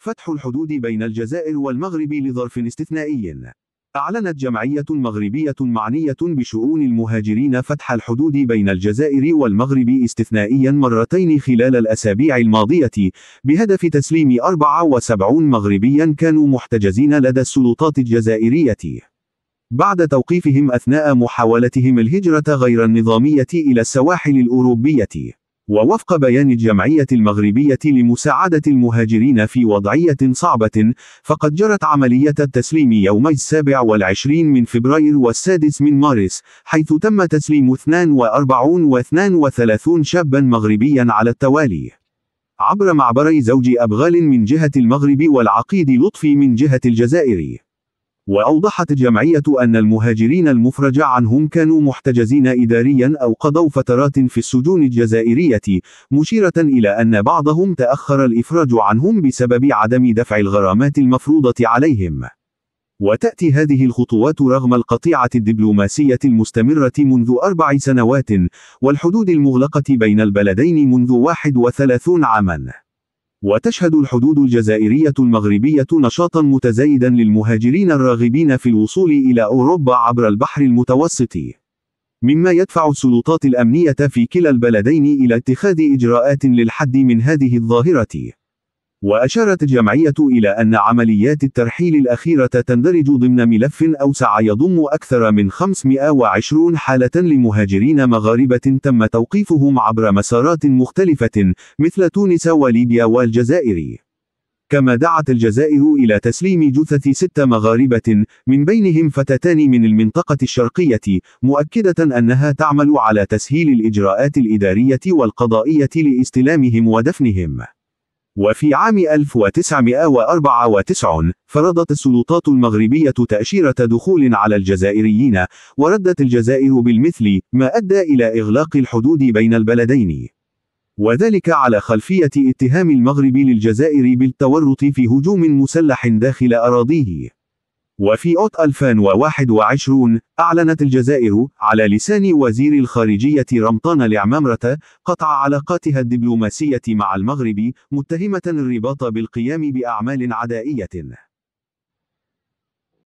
فتح الحدود بين الجزائر والمغرب لظرف استثنائي. أعلنت جمعية مغربية معنية بشؤون المهاجرين فتح الحدود بين الجزائر والمغرب استثنائيا مرتين خلال الأسابيع الماضية، بهدف تسليم 74 مغربيا كانوا محتجزين لدى السلطات الجزائرية بعد توقيفهم أثناء محاولتهم الهجرة غير النظامية إلى السواحل الأوروبية. ووفق بيان الجمعية المغربية لمساعدة المهاجرين في وضعية صعبة، فقد جرت عملية التسليم يومي 27 من فبراير و6 من مارس، حيث تم تسليم 42 و32 شابا مغربيا على التوالي عبر معبري زوج أبغال من جهة المغرب والعقيد لطفي من جهة الجزائر. وأوضحت الجمعية أن المهاجرين المفرج عنهم كانوا محتجزين إداريا أو قضوا فترات في السجون الجزائرية، مشيرة إلى أن بعضهم تأخر الإفراج عنهم بسبب عدم دفع الغرامات المفروضة عليهم. وتأتي هذه الخطوات رغم القطيعة الدبلوماسية المستمرة منذ 4 سنوات، والحدود المغلقة بين البلدين منذ 31 عاما. وتشهد الحدود الجزائرية المغربية نشاطا متزايدا للمهاجرين الراغبين في الوصول إلى أوروبا عبر البحر المتوسط، مما يدفع السلطات الأمنية في كلا البلدين إلى اتخاذ إجراءات للحد من هذه الظاهرة. وأشارت الجمعية إلى أن عمليات الترحيل الأخيرة تندرج ضمن ملف أوسع يضم أكثر من 520 حالة لمهاجرين مغاربة تم توقيفهم عبر مسارات مختلفة مثل تونس وليبيا والجزائر. كما دعت الجزائر إلى تسليم جثث 6 مغاربة، من بينهم فتاتان من المنطقة الشرقية، مؤكدة أنها تعمل على تسهيل الإجراءات الإدارية والقضائية لاستلامهم ودفنهم. وفي عام 1994 فرضت السلطات المغربية تأشيرة دخول على الجزائريين، وردت الجزائر بالمثل، ما أدى إلى إغلاق الحدود بين البلدين، وذلك على خلفية اتهام المغرب للجزائر بالتورط في هجوم مسلح داخل أراضيه. وفي أوت 2021 أعلنت الجزائر على لسان وزير الخارجية رمضان العمامرة قطع علاقاتها الدبلوماسية مع المغرب، متهمة الرباط بالقيام بأعمال عدائية.